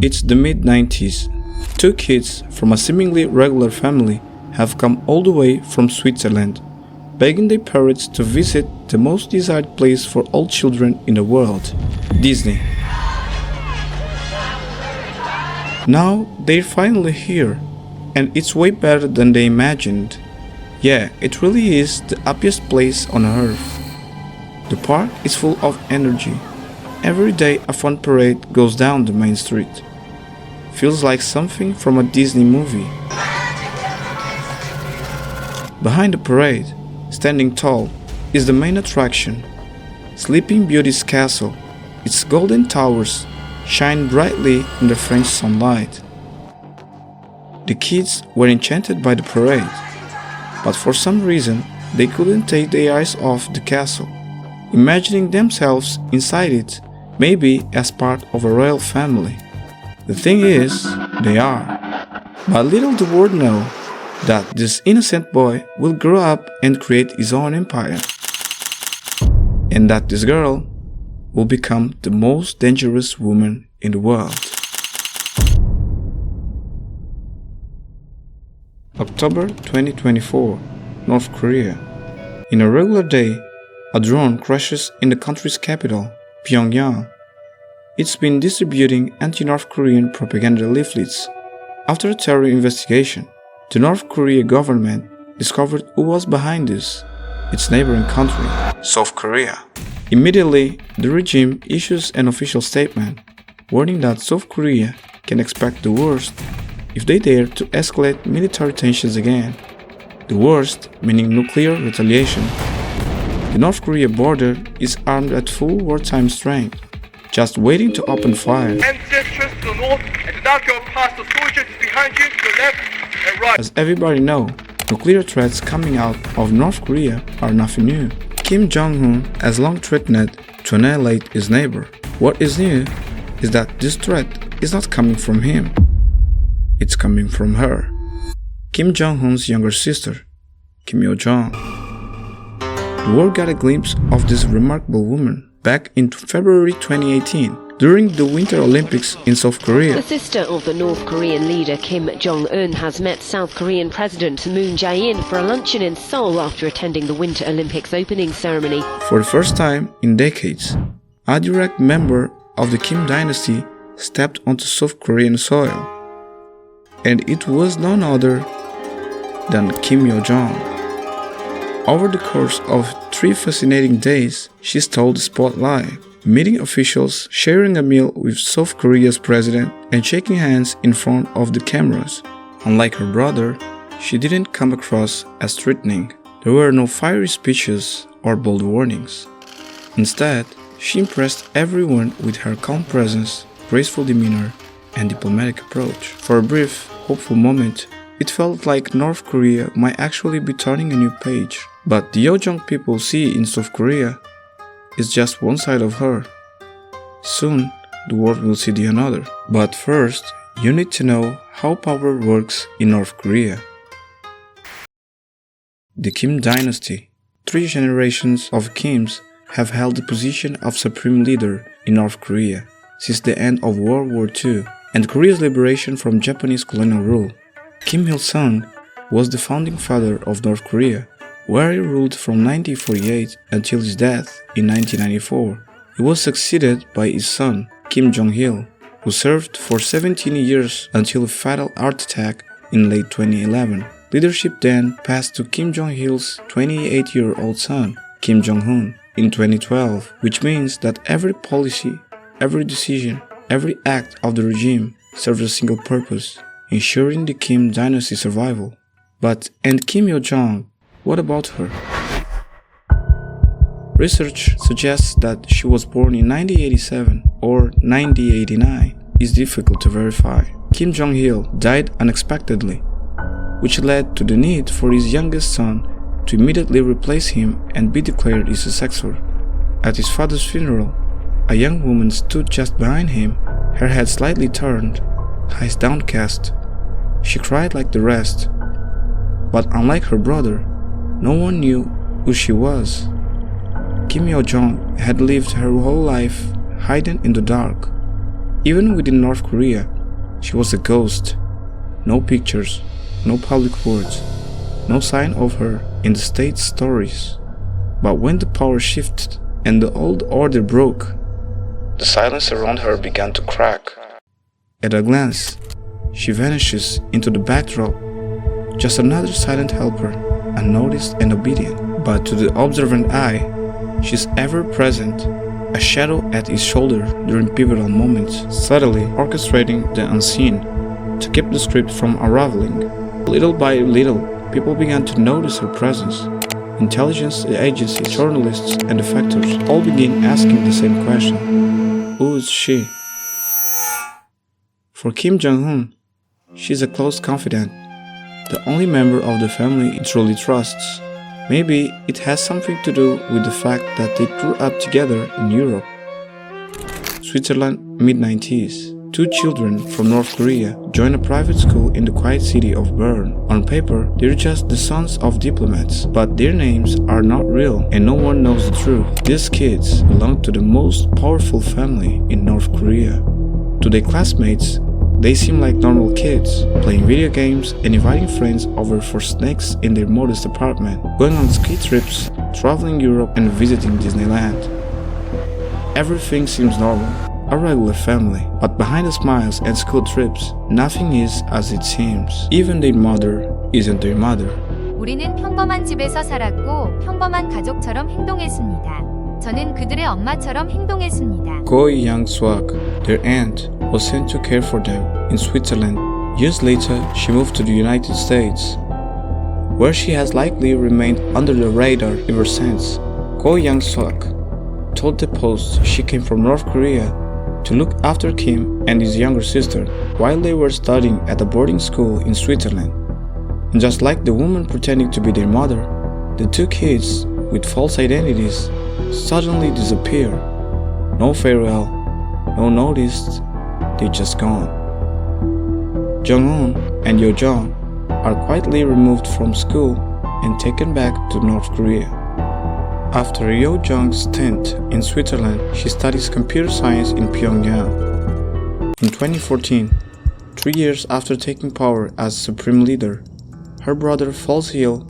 It's the mid-90s. Two kids from a seemingly regular family have come all the way from Switzerland, begging their parents to visit the most desired place for all children in the world, Disney. Now they're finally here, and it's way better than they imagined. Yeah, it really is the happiest place on earth. The park is full of energy. Every day a fun parade goes down the main street. Feels like something from a Disney movie. Behind the parade, standing tall, is the main attraction, Sleeping Beauty's castle. Its golden towers shine brightly in the French sunlight. The kids were enchanted by the parade, but for some reason they couldn't take their eyes off the castle, imagining themselves inside it, maybe as part of a royal family. The thing is, they are. But little the world know that this innocent boy will grow up and create his own empire, and that this girl will become the most dangerous woman in the world. October 2024, North Korea. In a regular day, a drone crashes in the country's capital, Pyongyang. It's been distributing anti-North Korean propaganda leaflets. After a thorough investigation, the North Korea government discovered who was behind this, its neighboring country, South Korea. Immediately, the regime issues an official statement, warning that South Korea can expect the worst if they dare to escalate military tensions again. The worst meaning nuclear retaliation. The North Korea border is armed at full wartime strength, just waiting to open fire. Trust to the north and do not go past the soldiers behind you to the left and right. As everybody knows, nuclear threats coming out of North Korea are nothing new. Kim Jong-un has long threatened to annihilate his neighbor. What is new is that this threat is not coming from him. It's coming from her, Kim Jong-un's younger sister, Kim Yo-jong. The world got a glimpse of this remarkable woman back in February 2018 during the Winter Olympics in South Korea. The sister of the North Korean leader Kim Jong-un has met South Korean President Moon Jae-in for a luncheon in Seoul after attending the Winter Olympics opening ceremony. For the first time in decades, a direct member of the Kim dynasty stepped onto South Korean soil. And it was none other than Kim Yo-jong. Over the course of 3 fascinating days, she stole the spotlight, meeting officials, sharing a meal with South Korea's president, and shaking hands in front of the cameras. Unlike her brother, she didn't come across as threatening. There were no fiery speeches or bold warnings. Instead, she impressed everyone with her calm presence, graceful demeanor, and diplomatic approach. For a brief, hopeful moment, it felt like North Korea might actually be turning a new page. But the Yo-jong people see in South Korea is just one side of her. Soon, the world will see the another. But first, you need to know how power works in North Korea. The Kim dynasty. 3 generations of Kims have held the position of supreme leader in North Korea since the end of World War II and Korea's liberation from Japanese colonial rule. Kim Il-sung was the founding father of North Korea, where he ruled from 1948 until his death in 1994. He was succeeded by his son, Kim Jong-il, who served for 17 years until a fatal heart attack in late 2011. Leadership then passed to Kim Jong-il's 28-year-old son, Kim Jong-un, in 2012, which means that every policy, every decision, every act of the regime serves a single purpose: ensuring the Kim dynasty survival. And Kim Yo-jong, what about her? Research suggests that she was born in 1987 or 1989. It's difficult to verify. Kim Jong-il died unexpectedly, which led to the need for his youngest son to immediately replace him and be declared his successor. At his father's funeral, a young woman stood just behind him, her head slightly turned, eyes downcast. She cried like the rest, but unlike her brother, no one knew who she was. Kim Yo-jong had lived her whole life hiding in the dark. Even within North Korea, she was a ghost. No pictures, no public words, no sign of her in the state's stories. But when the power shifted and the old order broke, the silence around her began to crack. At a glance, she vanishes into the backdrop, just another silent helper, unnoticed and obedient. But to the observant eye, she's ever present, a shadow at his shoulder during pivotal moments, subtly orchestrating the unseen to keep the script from unraveling. Little by little, people began to notice her presence. Intelligence agencies, journalists, and defectors all began asking the same question: who is she? For Kim Jong-un, she's a close confidant, the only member of the family he truly trusts. Maybe it has something to do with the fact that they grew up together in Europe. Switzerland, mid-90s. Two children from North Korea join a private school in the quiet city of Bern. On paper, they're just the sons of diplomats, but their names are not real and no one knows the truth. These kids belong to the most powerful family in North Korea. To their classmates, they seem like normal kids, playing video games and inviting friends over for snacks in their modest apartment, going on ski trips, traveling Europe and visiting Disneyland. Everything seems normal, a regular family, but behind the smiles and school trips, nothing is as it seems. Even their mother isn't their mother. 우리는 평범한 집에서 살았고 평범한 가족처럼 행동했습니다. 저는 그들의 엄마처럼 행동했습니다. Go Young-swak, their aunt, was sent to care for them in Switzerland. Years later, she moved to the United States, where she has likely remained under the radar ever since. Go Young-swak told the Post she came from North Korea to look after Kim and his younger sister while they were studying at a boarding school in Switzerland. And just like the woman pretending to be their mother, the two kids with false identities suddenly disappear. No farewell, no notice, they're just gone. Jong-un and Yo-jong are quietly removed from school and taken back to North Korea. After Yo-jong's stint in Switzerland, she studies computer science in Pyongyang. In 2014, 3 years after taking power as supreme leader, her brother falls ill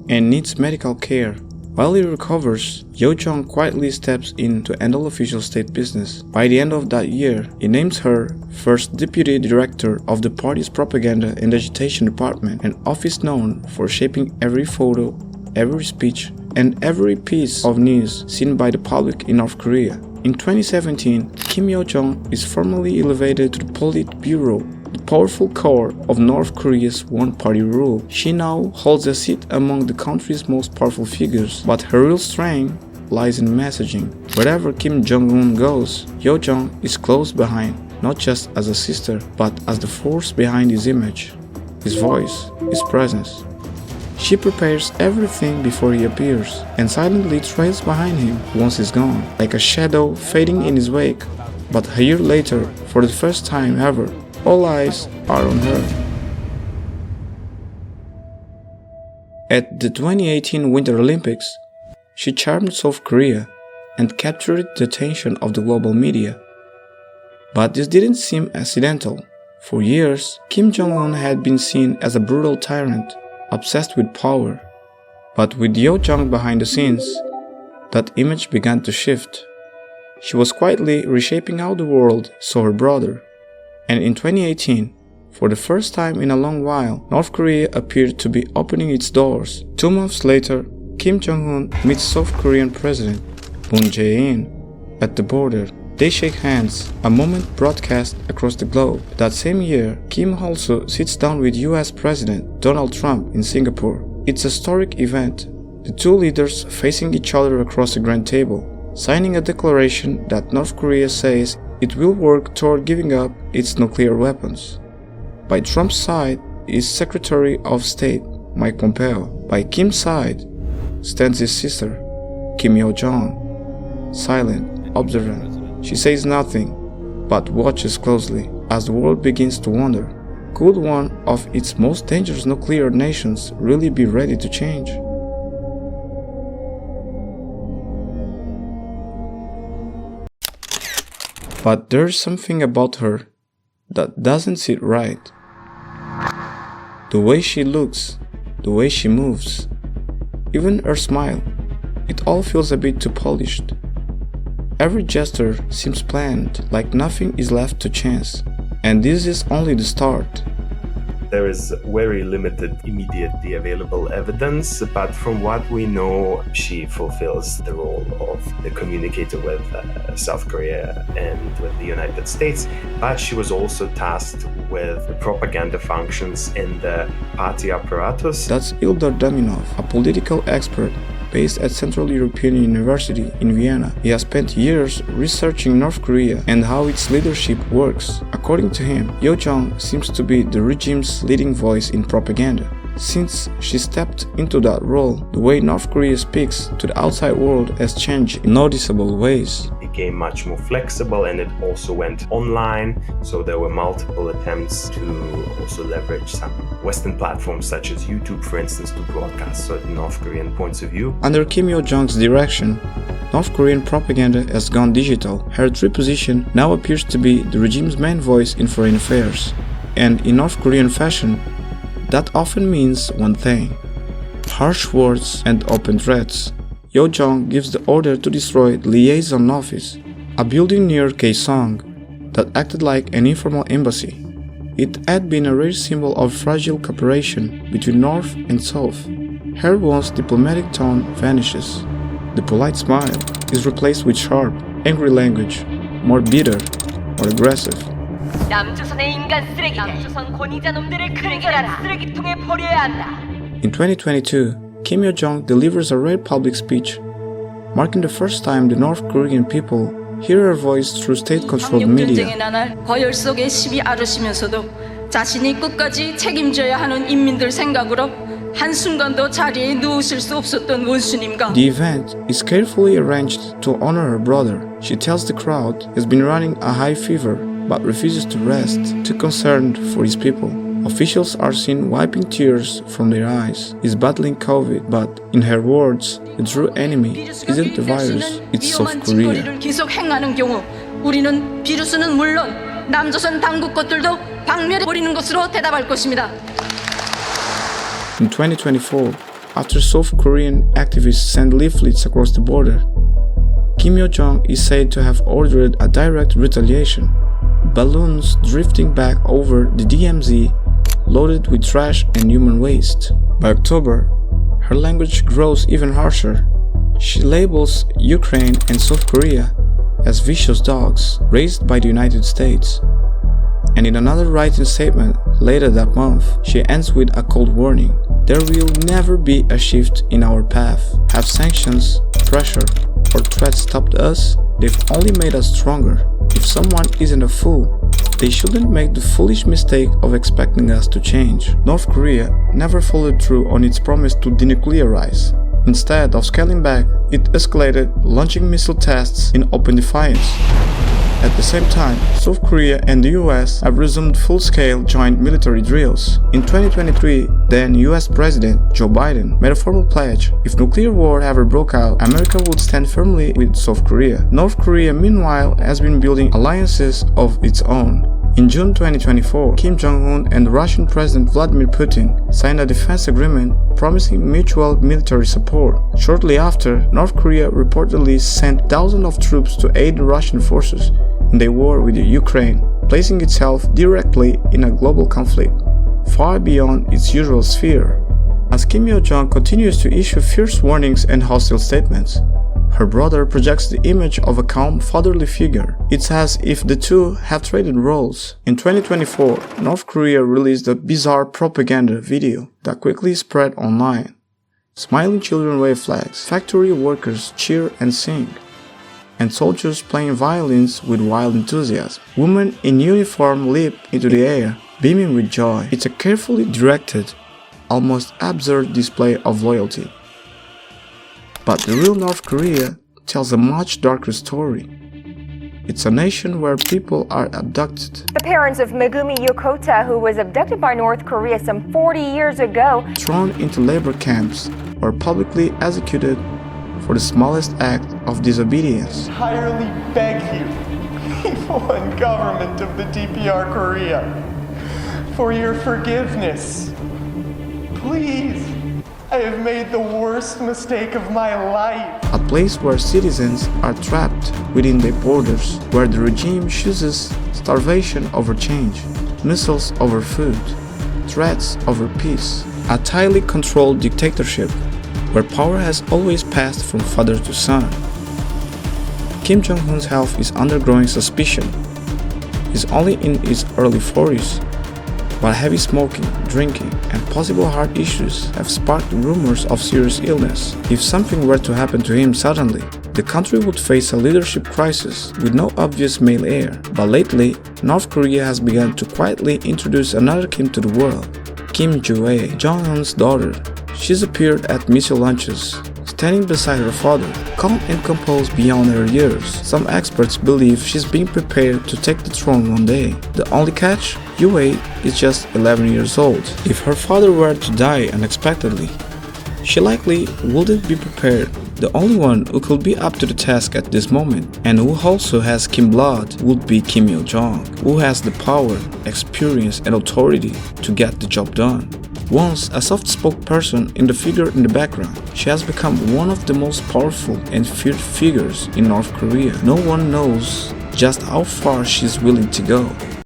and needs medical care. While he recovers, Yo-jong quietly steps in to handle official state business. By the end of that year, he names her first deputy director of the party's propaganda and agitation department, an office known for shaping every photo, every speech, and every piece of news seen by the public in North Korea. In 2017, Kim Yo-jong is formally elevated to the Politburo, the powerful core of North Korea's one-party rule. She now holds a seat among the country's most powerful figures, but her real strength lies in messaging. Wherever Kim Jong-un goes, Yo-jong is close behind, not just as a sister, but as the force behind his image, his voice, his presence. She prepares everything before he appears, and silently trails behind him once he's gone, like a shadow fading in his wake. But a year later, for the first time ever, all eyes are on her. At the 2018 Winter Olympics, she charmed South Korea and captured the attention of the global media. But this didn't seem accidental. For years, Kim Jong-un had been seen as a brutal tyrant, obsessed with power. But with Yo-jong behind the scenes, that image began to shift. She was quietly reshaping how the world saw her brother. And in 2018, for the first time in a long while, North Korea appeared to be opening its doors. 2 months later, Kim Jong-un meets South Korean President Moon Jae-in at the border. They shake hands, a moment broadcast across the globe. That same year, Kim also sits down with US President Donald Trump in Singapore. It's a historic event, the two leaders facing each other across the grand table, signing a declaration that North Korea says it will work toward giving up its nuclear weapons. By Trump's side is Secretary of State Mike Pompeo. By Kim's side stands his sister, Kim Yo-jong, silent, observant. She says nothing, but watches closely as the world begins to wonder, could one of its most dangerous nuclear nations really be ready to change? But there's something about her that doesn't sit right. The way she looks, the way she moves, even her smile, it all feels a bit too polished. Every gesture seems planned, like nothing is left to chance. And this is only the start. There is very limited immediately available evidence, but from what we know, she fulfills the role of the communicator with South Korea and with the United States, but she was also tasked with the propaganda functions in the party apparatus. That's Ildar Daminov, a political expert based at Central European University in Vienna. He has spent years researching North Korea and how its leadership works. According to him, Yo-jong seems to be the regime's leading voice in propaganda. Since she stepped into that role, the way North Korea speaks to the outside world has changed in noticeable ways. It became much more flexible, and it also went online, so there were multiple attempts to also leverage some Western platforms such as YouTube, for instance, to broadcast certain North Korean points of view. Under Kim Yo-jong's direction, North Korean propaganda has gone digital. Her true position now appears to be the regime's main voice in foreign affairs. And in North Korean fashion, that often means one thing: harsh words and open threats. Yo-jong gives the order to destroy the liaison office, a building near Kaesong that acted like an informal embassy. It had been a rare symbol of fragile cooperation between North and South. Her once diplomatic tone vanishes. The polite smile is replaced with sharp, angry language, more bitter, more aggressive. 남조선의 인간 쓰레기, 남조선 권위자 놈들을 근절하라. 쓰레기통에 버려야 한다. In 2022, Kim Yo-jong delivers a rare public speech, marking the first time the North Korean people hear her voice through state-controlled media. 전쟁의 나날 거열 속에 시비 앓으시면서도 자신이 끝까지 책임져야 하는 인민들 생각으로 한순간도 자리에 누우실 수 없었던 원수님과 The event is carefully arranged to honor her brother. She tells the crowd he has been running a high fever but refuses to rest, too concerned for his people. Officials are seen wiping tears from their eyes. He's battling COVID, but in her words, the true enemy isn't the virus, it's South Korea. 계속 행하는 경우 우리는 비루스는 물론 남조선 당국 것들도 박멸해 버리는 것으로 대답할 것입니다. In 2024, after South Korean activists sent leaflets across the border, Kim Yo-jong is said to have ordered a direct retaliation. Balloons drifting back over the DMZ loaded with trash and human waste. By October, her language grows even harsher. She labels Ukraine and South Korea as vicious dogs raised by the United States. And in another written statement later that month, she ends with a cold warning. There will never be a shift in our path. Have sanctions, pressure, or threats stopped us? They've only made us stronger. If someone isn't a fool, they shouldn't make the foolish mistake of expecting us to change. North Korea never followed through on its promise to denuclearize. Instead of scaling back, it escalated, launching missile tests in open defiance. At the same time, South Korea and the US have resumed full-scale joint military drills. In 2023, then US President Joe Biden made a formal pledge: if nuclear war ever broke out, America would stand firmly with South Korea. North Korea, meanwhile, has been building alliances of its own. In June 2024, Kim Jong-un and Russian President Vladimir Putin signed a defense agreement promising mutual military support. Shortly after, North Korea reportedly sent thousands of troops to aid the Russian forces in their war with Ukraine, placing itself directly in a global conflict, far beyond its usual sphere. As Kim Yo-jong continues to issue fierce warnings and hostile statements, her brother projects the image of a calm, fatherly figure. It's as if the two have traded roles. In 2024, North Korea released a bizarre propaganda video that quickly spread online. Smiling children wave flags, factory workers cheer and sing, and soldiers playing violins with wild enthusiasm. Women in uniform leap into the air, beaming with joy. It's a carefully directed, almost absurd display of loyalty. But the real North Korea tells a much darker story. It's a nation where people are abducted. The parents of Megumi Yokota, who was abducted by North Korea some 40 years ago, Thrown into labor camps or publicly executed for the smallest act of disobedience. Entirely beg you, people and government of the DPR Korea for your forgiveness. Please, I have made the worst mistake of my life. A place where citizens are trapped within their borders, where the regime chooses starvation over change, missiles over food, threats over peace. A tightly controlled dictatorship where power has always passed from father to son. Kim Jong-un's health is undergoing suspicion. He's only in his early 40s, while heavy smoking, drinking, and possible heart issues have sparked rumors of serious illness. If something were to happen to him suddenly, the country would face a leadership crisis with no obvious male heir. But lately, North Korea has begun to quietly introduce another Kim to the world, Kim Yo-jong, Jong-un's daughter. She's appeared at missile launches, standing beside her father, calm and composed beyond her years. Some experts believe she's being prepared to take the throne one day. The only catch? Yue is just 11 years old. If her father were to die unexpectedly, she likely wouldn't be prepared. The only one who could be up to the task at this moment, and who also has Kim blood, would be Kim Yo-jong, who has the power, experience, and authority to get the job done. Once a soft-spoken person in the figure in the background, she has become one of the most powerful and feared figures in North Korea. No one knows just how far she's willing to go.